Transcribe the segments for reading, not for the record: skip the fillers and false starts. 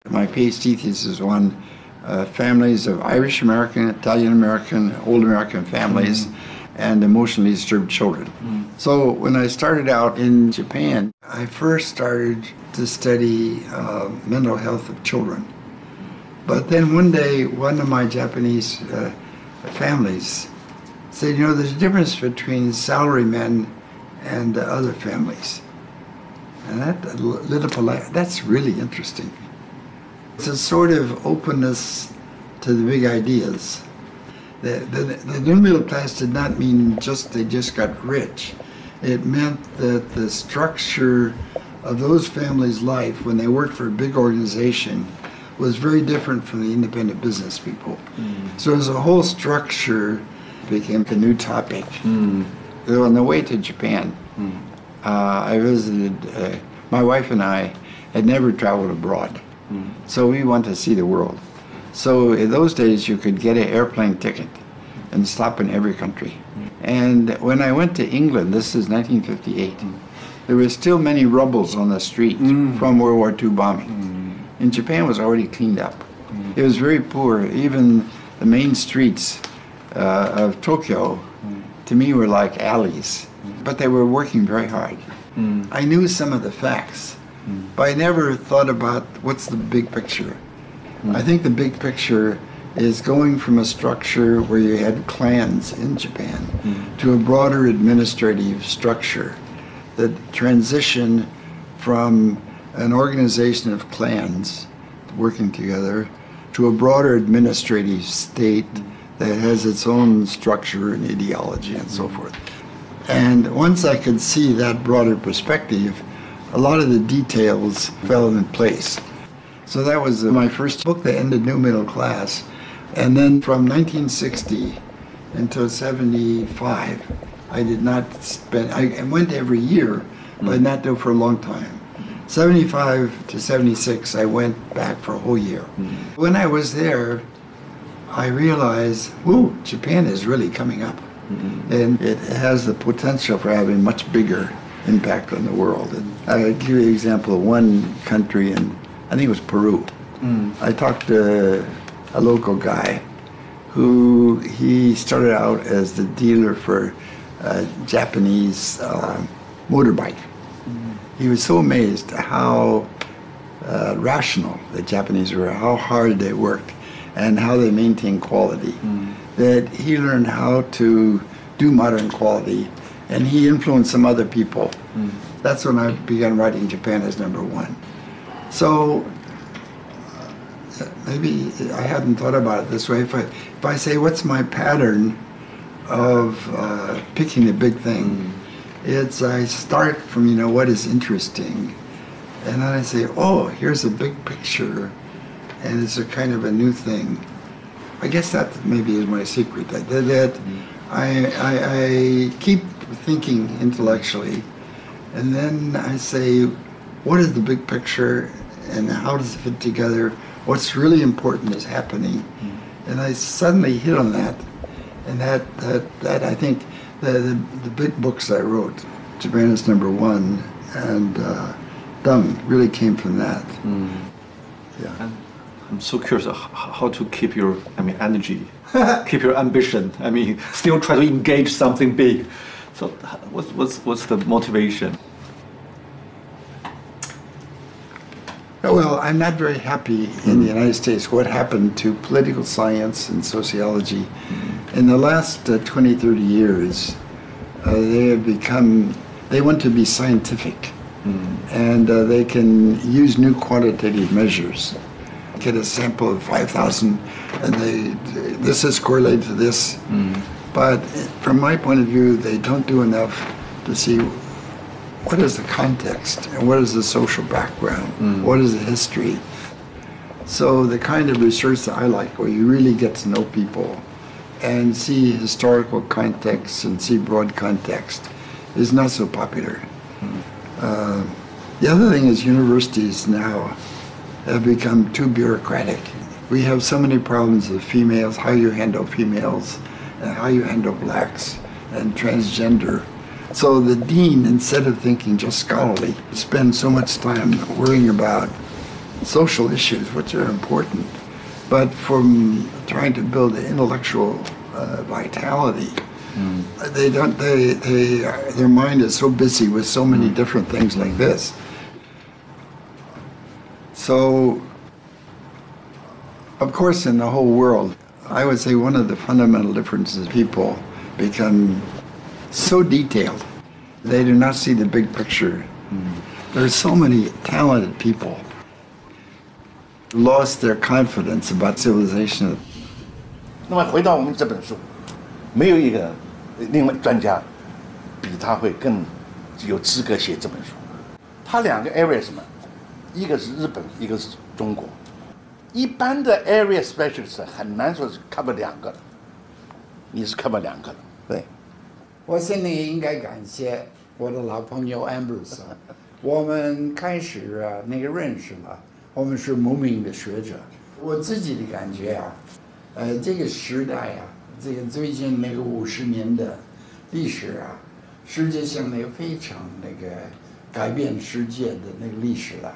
My PhD thesis on families of Irish American, Italian American, old American families, and emotionally disturbed children. So when I started out in Japan, I first started to study mental health of children. But then one day, one of my Japanese families said, you know, there's a difference between salarymen and other families. And that lit up a light. That's really interesting. It's a sort of openness to the big ideas. The new middle class did not mean they just got rich. It meant that the structure of those families' life when they worked for a big organization was very different from the independent business people. So as a whole structure became a new topic. So on the way to Japan, I visited, my wife and I had never traveled abroad. So we wanted to see the world. So in those days you could get an airplane ticket and stop in every country. And when I went to England, this is 1958, there were still many rubbles on the street from World War II bombing. And Japan was already cleaned up. It was very poor. Even the main streets of Tokyo, to me, were like alleys. But they were working very hard. I knew some of the facts, but I never thought about what's the big picture. I think the big picture is going from a structure where you had clans in Japan to a broader administrative structure. The transition from an organization of clans working together to a broader administrative state that has its own structure and ideology and so forth. And once I could see that broader perspective, a lot of the details fell in place. So that was my first book that ended New Middle Class. And then from 1960 until 75, I did not spend, I went every year, but not do it for a long time. 75 to 76, I went back for a whole year. When I was there, I realized, whoa, Japan is really coming up. And it has the potential for having much bigger impact on the world. And I'll give you an example of one country, and I think it was Peru. I talked to a local guy who he started out as the dealer for Japanese motorbike. He was so amazed at how rational the Japanese were, how hard they worked, and how they maintained quality, that he learned how to do modern quality, and he influenced some other people. That's when I began writing Japan as #1. So maybe I hadn't thought about it this way. If I say, what's my pattern of picking a big thing? It's I start from, you know, what is interesting, and then I say, oh, here's a big picture, and it's a kind of a new thing. I guess that maybe is my secret, that I keep thinking intellectually, and then I say, what is the big picture, and how does it fit together? What's really important is happening, and I suddenly hit on that, and that I think the big books I wrote, Japan is #1, and Dumb, really came from that. Yeah. I'm so curious how to keep your, energy, keep your ambition. Still try to engage something big. So, what's the motivation? Well, I'm not very happy in the United States what happened to political science and sociology. In the last 20, 30 years, they want to be scientific, and they can use new quantitative measures. Get a sample of 5,000, and this is correlated to this. But from my point of view, they don't do enough to see what is the context and what is the social background, what is the history. So the kind of research that I like, where you really get to know people and see historical context and see broad context, is not so popular. The other thing is universities now have become too bureaucratic. We have so many problems with females, how you handle females, and how you handle blacks and transgender. So the dean, instead of thinking just scholarly, spends so much time worrying about social issues, which are important, but from trying to build intellectual vitality. They don't. Their mind is so busy with so many different things like this. So, of course, in the whole world, I would say one of the fundamental differences: people become so detailed, they do not see the big picture. There's so many talented people lost their confidence about civilization. 那么回到我们这本书，没有一个另外专家比他会更有资格写这本书。他两个 area 什么？一个是日本，一个是中国。一般的 area specialist 很难说是 cover 两个的，你是 cover 两个的。对，我现在应该感谢我的老朋友 Ambrose。我们开始那个认识了，我们是无名的学者。我自己的感觉啊，这个时代啊，这个最近那个50年的历史啊，世界上那个非常那个改变世界的那个历史了。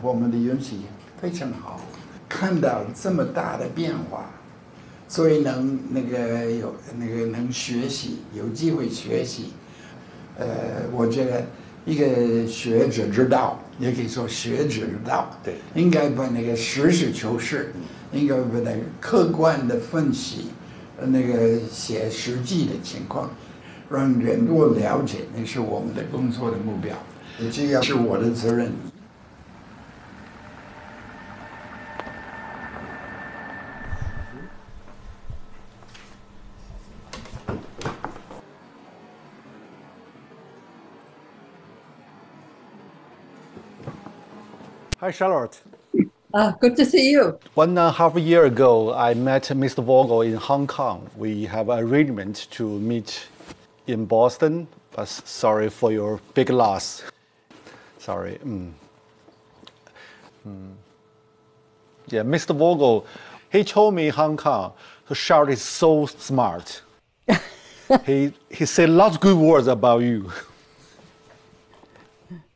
我们的运气非常好，看到这么大的变化，所以能学习，有机会学习。我觉得一个学者之道，也可以说学者之道，对，应该把那个实事求是，应该把那个客观的分析，那个写实际的情况，让人多了解，那是我们的工作的目标，这也是我的责任。Hi, Charlotte. Good to see you. 1.5 year ago, I met Mr. Vogel in Hong Kong. We have an arrangement to meet in Boston, but sorry for your big loss. Sorry. Yeah, Mr. Vogel, he told me Hong Kong, so Charlotte is so smart. he said lots of good words about you.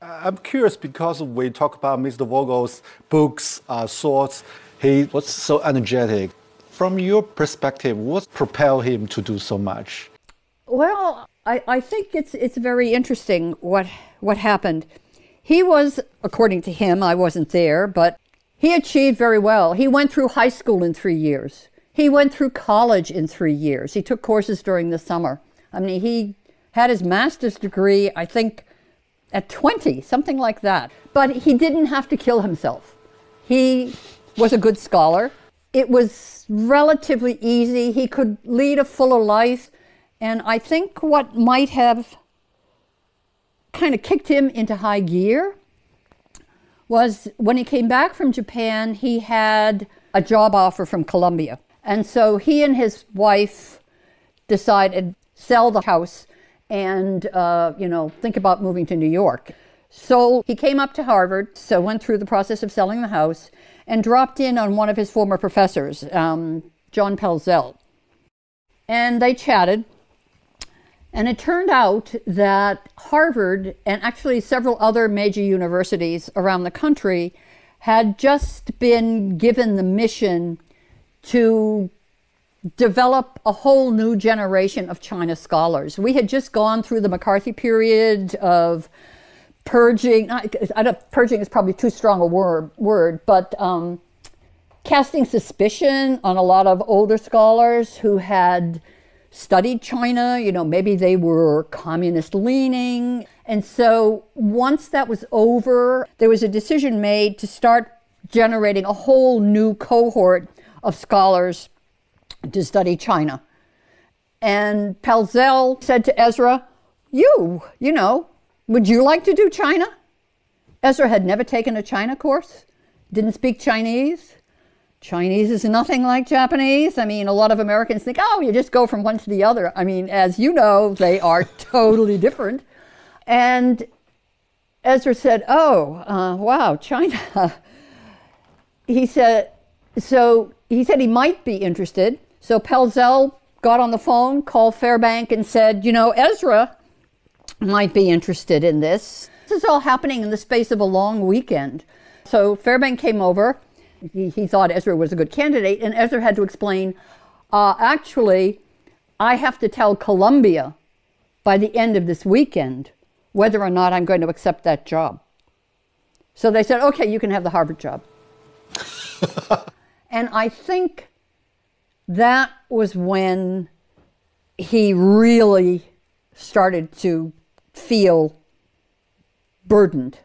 I'm curious because we talk about Mr. Vogel's books, thoughts. He was so energetic. From your perspective, what propelled him to do so much? Well, I think it's very interesting what happened. He was, according to him, I wasn't there, but he achieved very well. He went through high school in 3 years. He went through college in 3 years. He took courses during the summer. I mean, he had his master's degree, I think, at 20, something like that. But he didn't have to kill himself. He was a good scholar. It was relatively easy. He could lead a fuller life. And I think what might have kind of kicked him into high gear was when he came back from Japan, he had a job offer from Columbia. And so he and his wife decided to sell the house and, think about moving to New York. So he came up to Harvard, so went through the process of selling the house, and dropped in on one of his former professors, John Pelzel. And they chatted, and it turned out that Harvard, and actually several other major universities around the country, had just been given the mission to develop a whole new generation of China scholars. We had just gone through the McCarthy period of purging. Purging is probably too strong a word, but casting suspicion on a lot of older scholars who had studied China. Maybe they were communist leaning. And so once that was over, there was a decision made to start generating a whole new cohort of scholars to study China. And Pelzel said to Ezra, would you like to do China? Ezra had never taken a China course, didn't speak Chinese. Chinese is nothing like Japanese. I mean, a lot of Americans think, you just go from one to the other. I mean, as you know, they are totally different. And Ezra said, wow, China. He said he might be interested. So Pelzel got on the phone, called Fairbank and said, Ezra might be interested in this. This is all happening in the space of a long weekend. So Fairbank came over. He thought Ezra was a good candidate, and Ezra had to explain, actually, I have to tell Columbia by the end of this weekend whether or not I'm going to accept that job. So they said, okay, you can have the Harvard job. And I think that was when he really started to feel burdened,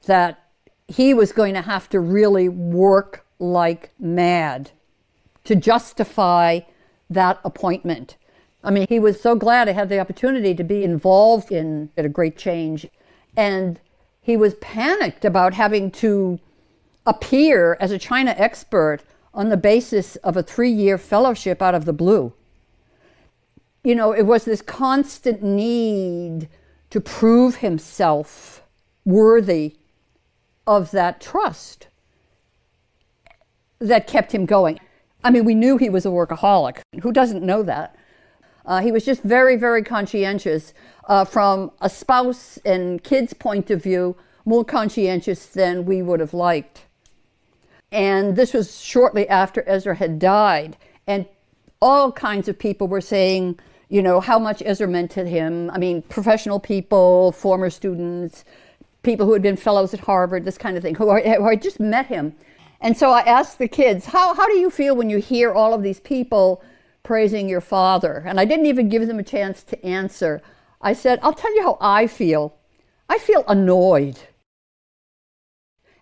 that he was going to have to really work like mad to justify that appointment. I mean, he was so glad to have the opportunity to be involved in a great change. And he was panicked about having to appear as a China expert on the basis of a 3-year fellowship out of the blue. You know, it was this constant need to prove himself worthy of that trust that kept him going. I mean, we knew he was a workaholic. Who doesn't know that? He was just very, very conscientious from a spouse and kids' point of view, more conscientious than we would have liked. And this was shortly after Ezra had died. And all kinds of people were saying, you know, how much Ezra meant to him. I mean, professional people, former students, people who had been fellows at Harvard, this kind of thing, who had just met him. And so I asked the kids, how do you feel when you hear all of these people praising your father? And I didn't even give them a chance to answer. I said, I'll tell you how I feel. I feel annoyed.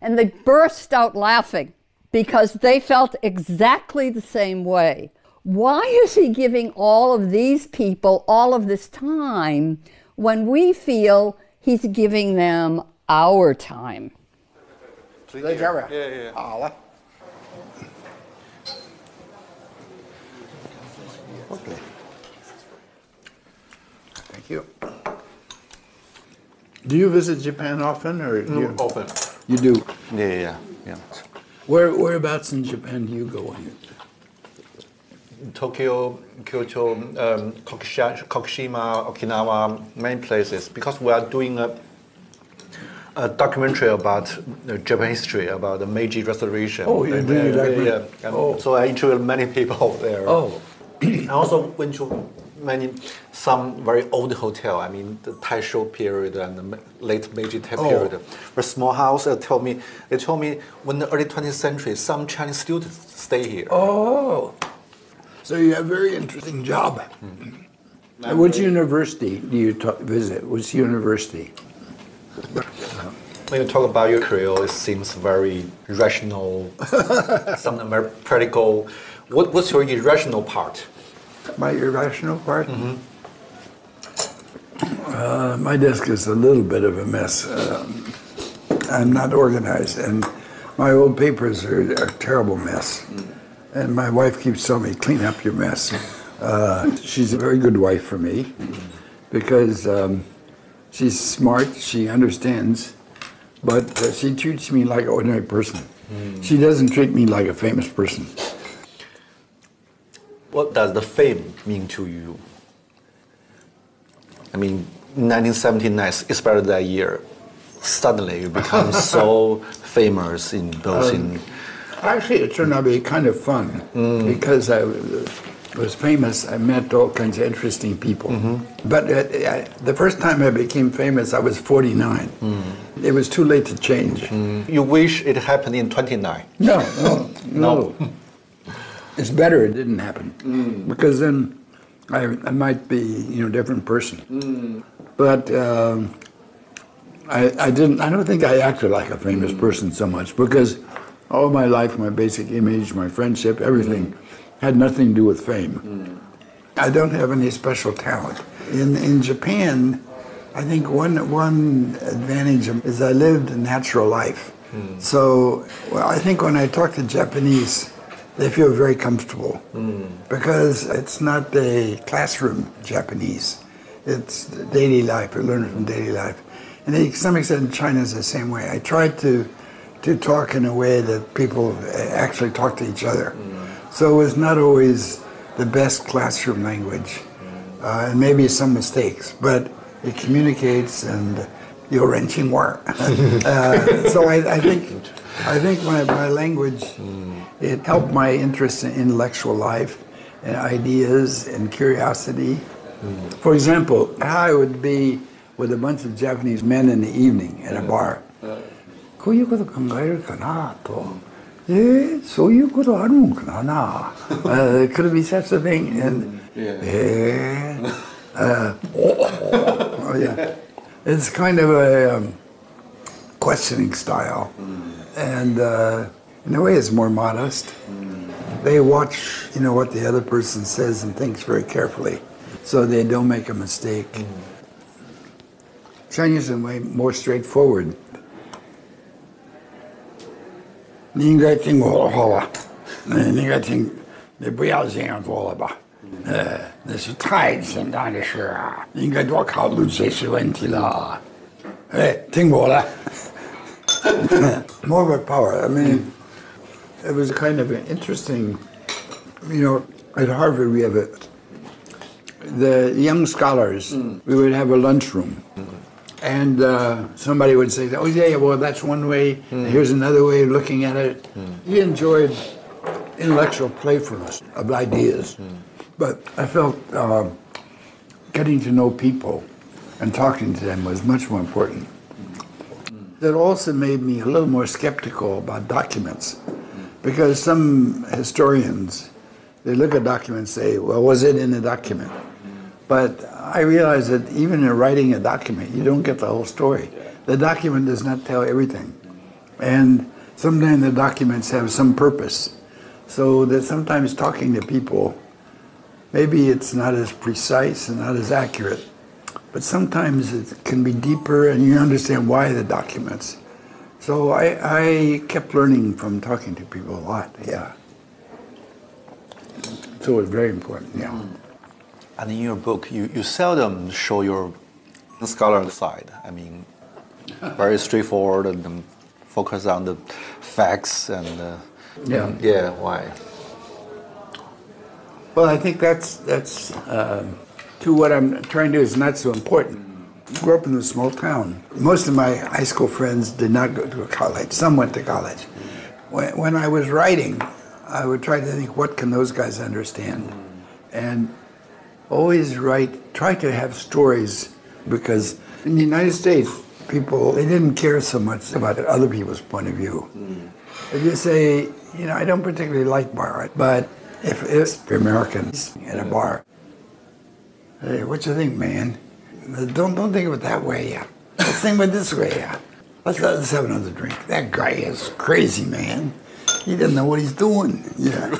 And they burst out laughing because they felt exactly the same way. Why is he giving all of these people all of this time when we feel he's giving them our time? 在这边，好了。Okay. Thank you. Do you visit Japan often, or Often. You do. Yeah. Whereabouts in Japan do you go? Tokyo, Kyoto, Kokushima, Okinawa, many places, because we are doing a documentary about Japanese history, about the Meiji Restoration. Oh, you're doing a documentary? Yeah. So I interviewed many people there. Oh. I also went to some very old hotel. I mean, the Taisho period and the late Meiji period. A small house. They told me when the early 20th century, some Chinese students stay here. Oh. So you have a very interesting job. Which university do you visit? Which university? When you talk about your career, it seems very rational, something very practical. What's your irrational part? My irrational part? My desk is a little bit of a mess. I'm not organized, and my old papers are a terrible mess. And my wife keeps telling me, clean up your mess. She's a very good wife for me because she's smart, she understands, but she treats me like an ordinary person. She doesn't treat me like a famous person. What does the fame mean to you? I mean, 1979, especially that year, suddenly you become so famous in both in... Actually, it turned out to be kind of fun because I was famous. I met all kinds of interesting people. But the first time I became famous, I was 49. It was too late to change. You wish it happened in 29? No. It's better it didn't happen because then I might be a different person. But I don't think I acted like a famous person so much because all my life, my basic image, my friendship, everything had nothing to do with fame. I don't have any special talent. In Japan, I think one advantage is I lived a natural life. So I think when I talk to Japanese, they feel very comfortable because it's not a classroom Japanese. It's daily life, I learn it from daily life. And to some extent, China is the same way. I tried to talk in a way that people actually talk to each other. So it was not always the best classroom language, and maybe some mistakes, but it communicates, and 有人情味儿. So I think my language, it helped my interest in intellectual life and ideas and curiosity. For example, I would be with a bunch of Japanese men in the evening at a bar. こういうこと考えるかなと。そういうことあるんかな。Could it be such a thing? And, oh yeah. It's kind of a questioning style. And in a way it's more modest. They watch, what the other person says and thinks very carefully so they don't make a mistake. Chinese are way more straightforward. 你应该听我的话吧，你应该听，你不要这样做了吧，那是太简单的事啊，你应该多考虑这些问题了，听我的。More of a power. I mean, it was kind of an interesting, at Harvard we have the young scholars, we would have a lunchroom. And somebody would say, oh, yeah, well, that's one way. Here's another way of looking at it. He enjoyed intellectual playfulness of ideas. But I felt getting to know people and talking to them was much more important. That also made me a little more skeptical about documents. Because some historians, they look at documents and say, well, was it in a document? But I realized that even in writing a document, you don't get the whole story. The document does not tell everything. And sometimes the documents have some purpose. So that sometimes talking to people, maybe it's not as precise and not as accurate, but sometimes it can be deeper and you understand why the documents. So I kept learning from talking to people a lot, yeah. So it was very important, yeah. And in your book, you seldom show your scholarly side. I mean, very straightforward and focus on the facts and yeah. Why? Well, I think that's to what I'm trying to do is not so important. I grew up in a small town. Most of my high school friends did not go to a college. Some went to college. When I was writing, I would try to think, what can those guys understand? And always try to have stories, because in the United States, people, they didn't care so much about other people's point of view. If you say, I don't particularly like bar, but if it's Americans at a bar, hey, what you think, man? Don't think of it that way, yeah. Let's think of it this way, yeah. Let's have another drink. That guy is crazy, man. He doesn't know what he's doing, yeah.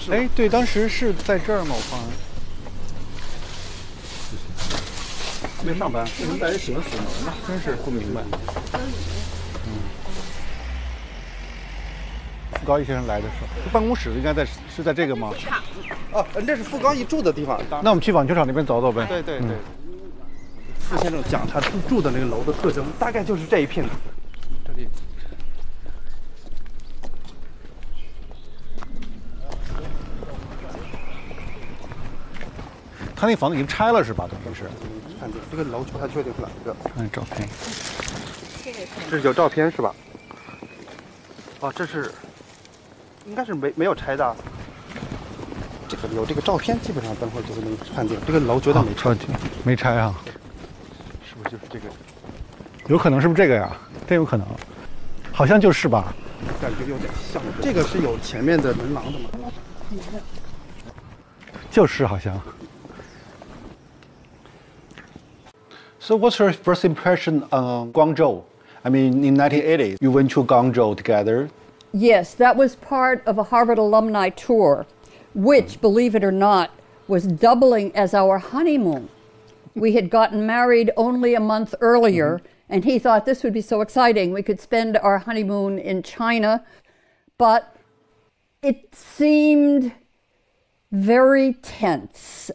哎，对，当时是在这儿吗？我放。没上班，为什么大家喜欢锁门呢？真是不明白。傅高义先生来的时候，办公室应该是在这个吗？哦，这是傅高义住的地方。那我们去网球场那边走走呗。对对对。傅先生讲他住的那个楼的特征，大概就是这一片。这里。 他那房子已经拆了是吧？等于是。看这个楼不太确定是哪一个。看照片。这是有照片是吧？哦，这是，应该是没有拆的。这个有这个照片，基本上等会儿就能判定这个楼绝对没拆。没拆啊？是不是就是这个？有可能是不是这个呀？真有可能，好像就是吧？感觉有点像。这个是有前面的门廊的吗？就是好像。 So what's your first impression on Guangzhou? I mean, in 1980, you went to Guangzhou together. Yes, that was part of a Harvard alumni tour, which, believe it or not, was doubling as our honeymoon. We had gotten married only a month earlier, and he thought this would be so exciting. We could spend our honeymoon in China, but it seemed very tense.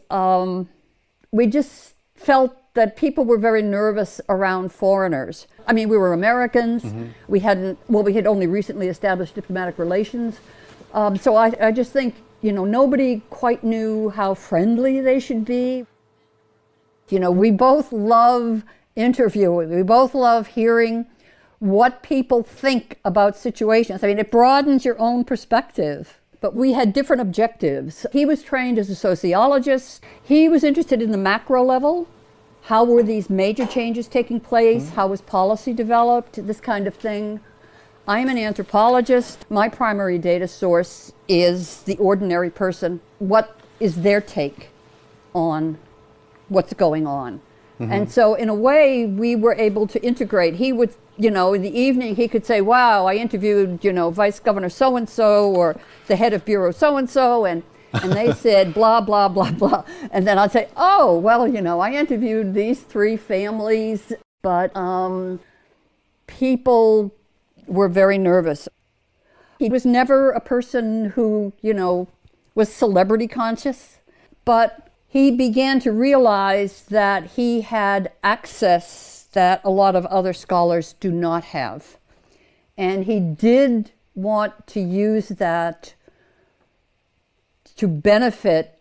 We just felt that people were very nervous around foreigners. I mean, we were Americans. We had only recently established diplomatic relations. So I just think nobody quite knew how friendly they should be. We both love interviewing. We both love hearing what people think about situations. I mean, it broadens your own perspective. But we had different objectives. He was trained as a sociologist. He was interested in the macro level. How were these major changes taking place? How was policy developed? This kind of thing. I am an anthropologist. My primary data source is the ordinary person. What is their take on what's going on? And so in a way, we were able to integrate. He would, in the evening, he could say, wow, I interviewed, Vice Governor so-and-so or the head of Bureau so-and-so, and they said blah, blah, blah, blah. And then I'd say, oh, well, I interviewed these 3 families, but people were very nervous. He was never a person who, was celebrity conscious, but he began to realize that he had access that a lot of other scholars do not have. And he did want to use that to benefit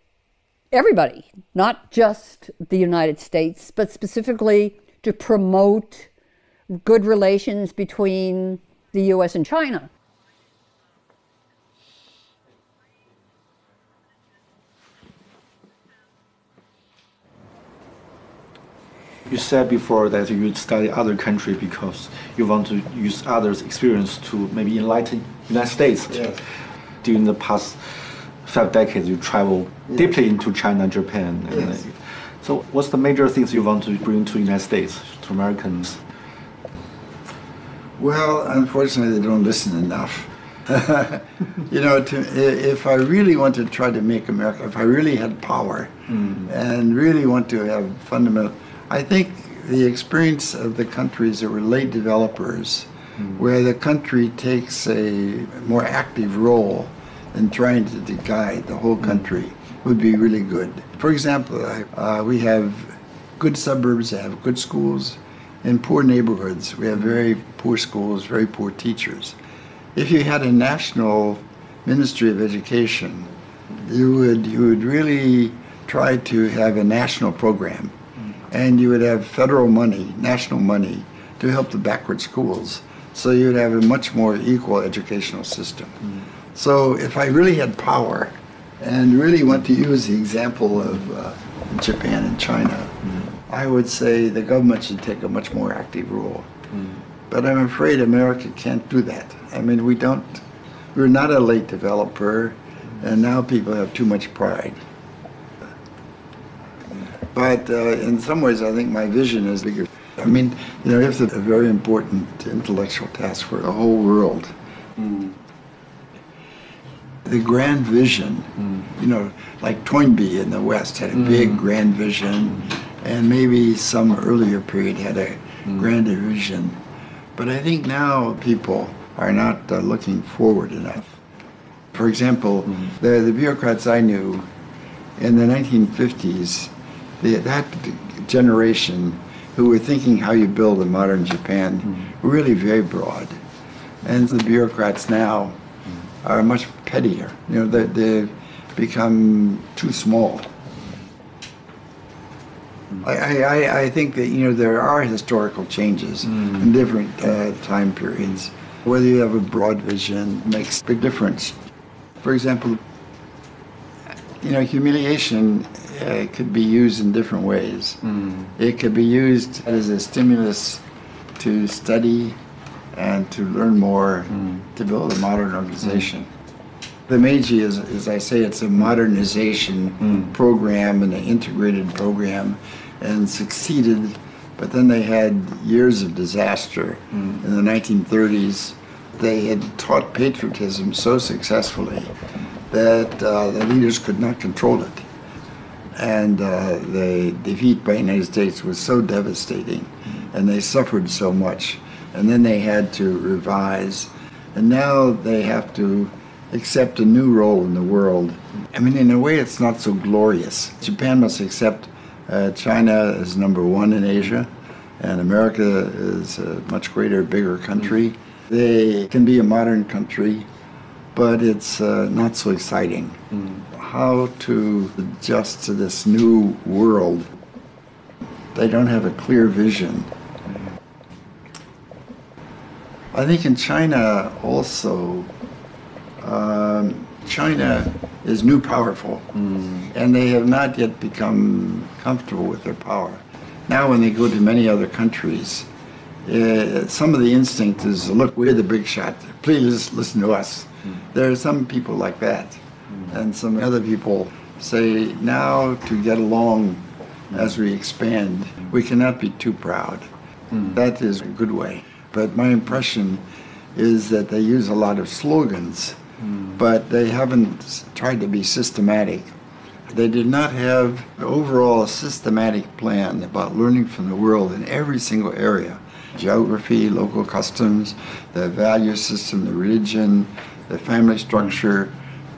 everybody, not just the United States, but specifically to promote good relations between the US and China. You said before that you study other countries because you want to use others' experience to maybe enlighten United States. Yes. During the past 5 decades, you travel deeply into China, Japan. Yes. So what's the major things you want to bring to United States, to Americans? Well, unfortunately, they don't listen enough. If I really want to try to make America, if I really had power and really want to have fundamental, I think the experience of the countries that were late developers, where the country takes a more active role in trying to guide the whole country, would be really good. For example, we have good suburbs that have good schools. In poor neighborhoods, we have very poor schools, very poor teachers. If you had a national Ministry of Education, you would really try to have a national program. And you would have federal money, national money, to help the backward schools. So you'd have a much more equal educational system. So if I really had power and really want to use the example of Japan and China, I would say the government should take a much more active role. But I'm afraid America can't do that. I mean, we're not a late developer, and now people have too much pride. But in some ways, I think my vision is bigger. I mean, it's a very important intellectual task for the whole world. The grand vision, like Toynbee in the West had a big grand vision, and maybe some earlier period had a grander vision. But I think now people are not looking forward enough. For example, the bureaucrats I knew in the 1950s, that generation who were thinking how you build a modern Japan were really very broad. And the bureaucrats now are much pettier. They've become too small. I think that, there are historical changes in different time periods. Whether you have a broad vision makes a big difference. For example, humiliation could be used in different ways. It could be used as a stimulus to study and to learn more, to build a modern organization. The Meiji is, as I say, it's a modernization program and an integrated program, and succeeded, but then they had years of disaster. In the 1930s, they had taught patriotism so successfully that the leaders could not control it. And the defeat by the United States was so devastating, and they suffered so much. And then they had to revise, and now they have to accept a new role in the world. I mean, in a way, it's not so glorious. Japan must accept China as #1 in Asia, and America is a much greater, bigger country. They can be a modern country, but it's not so exciting. How to adjust to this new world. They don't have a clear vision. I think in China also, China is new powerful, and they have not yet become comfortable with their power. Now when they go to many other countries, some of the instinct is, look, we're the big shot, please listen to us. There are some people like that, and some other people say, now to get along as we expand, we cannot be too proud. That is a good way. But my impression is that they use a lot of slogans, but they haven't tried to be systematic. They did not have an overall systematic plan about learning from the world in every single area. Geography, local customs, the value system, the religion, the family structure,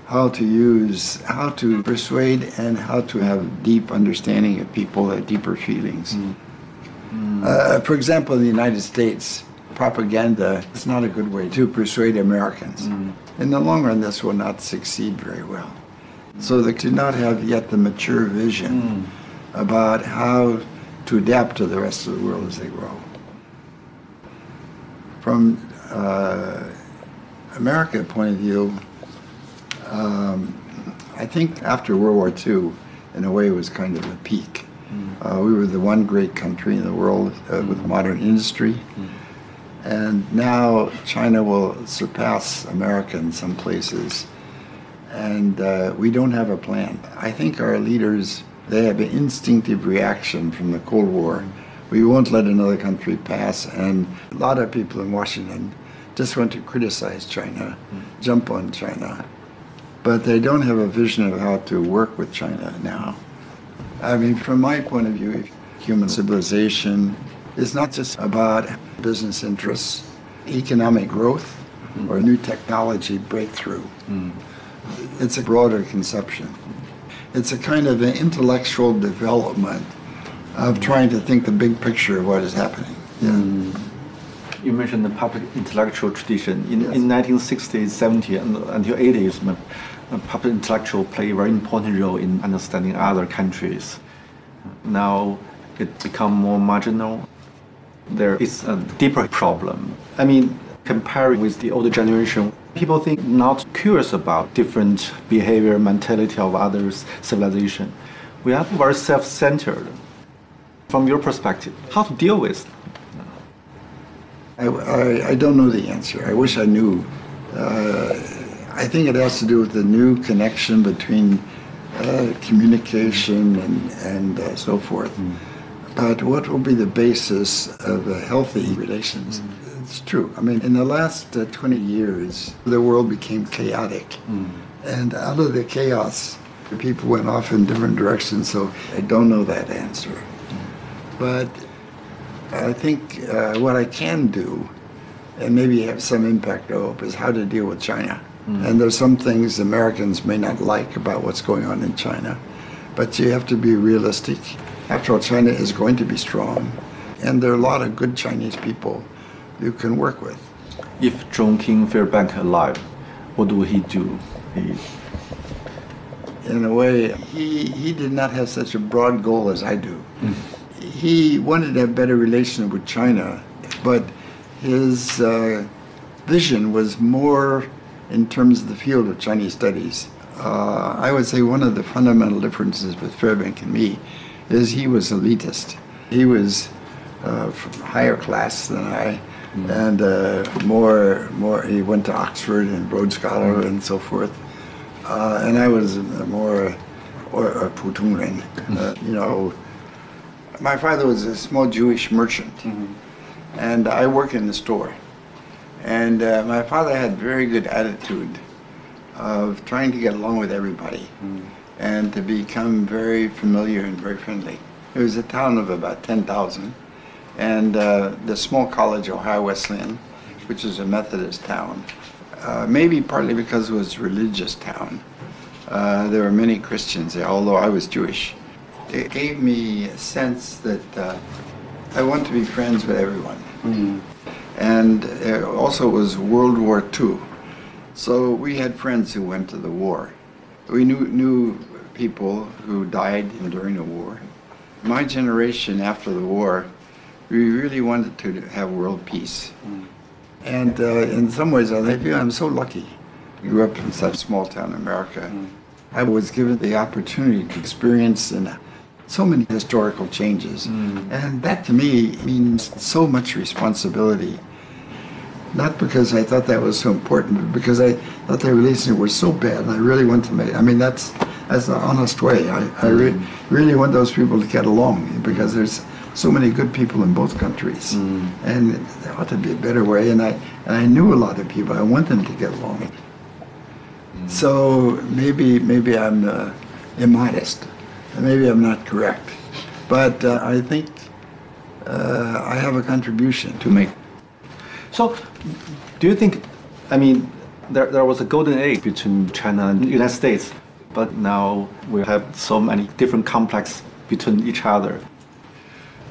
how to persuade and how to have deep understanding of people, deeper feelings. For example, in the United States, propaganda is not a good way to persuade Americans. In the long run, this will not succeed very well. So they do not have yet the mature vision about how to adapt to the rest of the world as they grow. From America's point of view, I think after World War II, in a way, it was kind of a peak. We were the one great country in the world with modern industry. And now China will surpass America in some places. And we don't have a plan. I think our leaders, they have an instinctive reaction from the Cold War. We won't let another country pass. And a lot of people in Washington just want to criticize China, jump on China. But they don't have a vision of how to work with China now. I mean, from my point of view, human civilization is not just about business interests, economic growth, or new technology breakthrough. It's a broader conception. It's a kind of an intellectual development of trying to think the big picture of what is happening. You mentioned the public intellectual tradition. In 1960s, 70s, and until 80s, public intellectual play a very important role in understanding other countries. Now it become more marginal. There is a deeper problem. I mean, comparing with the older generation, people think not curious about different behavior, mentality of others, civilization. We are very self-centered. From your perspective, how to deal with? I don't know the answer. I wish I knew. I think it has to do with the new connection between communication and so forth. But what will be the basis of healthy relations? It's true. I mean, in the last 20 years, the world became chaotic. And out of the chaos, the people went off in different directions, so I don't know that answer. But I think what I can do, and maybe have some impact, I hope, is how to deal with China. And there's some things Americans may not like about what's going on in China. But you have to be realistic. After all, China is going to be strong. And there are a lot of good Chinese people you can work with. If John King Fairbank alive, what would he do? In a way, he did not have such a broad goal as I do. He wanted to have better relations with China, but his vision was more in terms of the field of Chinese studies. I would say one of the fundamental differences with Fairbank and me is he was elitist. He was higher class than I, and more. He went to Oxford and Rhodes Scholar and so forth. And I was more or Putungren. You know, my father was a small Jewish merchant, and I worked in the store. And my father had very good attitude of trying to get along with everybody and to become very familiar and very friendly. It was a town of about 10,000, and the small college, Ohio Wesleyan, which is a Methodist town, maybe partly because it was a religious town. There were many Christians there, although I was Jewish. It gave me a sense that I want to be friends with everyone. And also it was World War II. So we had friends who went to the war. We knew people who died during the war. My generation after the war, we really wanted to have world peace. And in some ways, I feel I'm so lucky. I grew up in such small town America. I was given the opportunity to experience so many historical changes. And that to me means so much responsibility. Not because I thought that was so important, but because I thought the relations were so bad, and I really want to make. I mean, that's the honest way. I really want those people to get along, because there's so many good people in both countries, and there ought to be a better way. And I knew a lot of people. I want them to get along. So maybe I'm immodest, maybe I'm not correct, but I think I have a contribution to make. So, do you think, I mean, there was a golden age between China and the United States, but now we have so many different complexes between each other.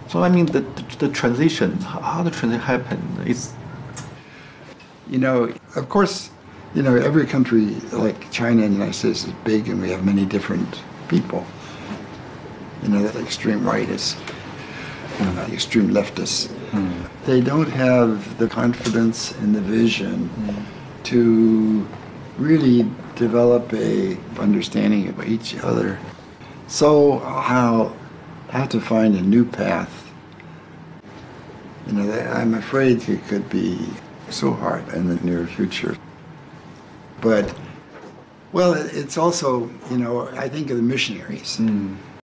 So, I mean, the transition, how the transition happened is... Of course, every country like China and the United States is big, and we have many different people. The extreme rightists, the extreme leftists. They don't have the confidence and the vision to really develop a understanding of each other. So how to find a new path. I'm afraid it could be so hard in the near future. But, well, it's also, I think of the missionaries.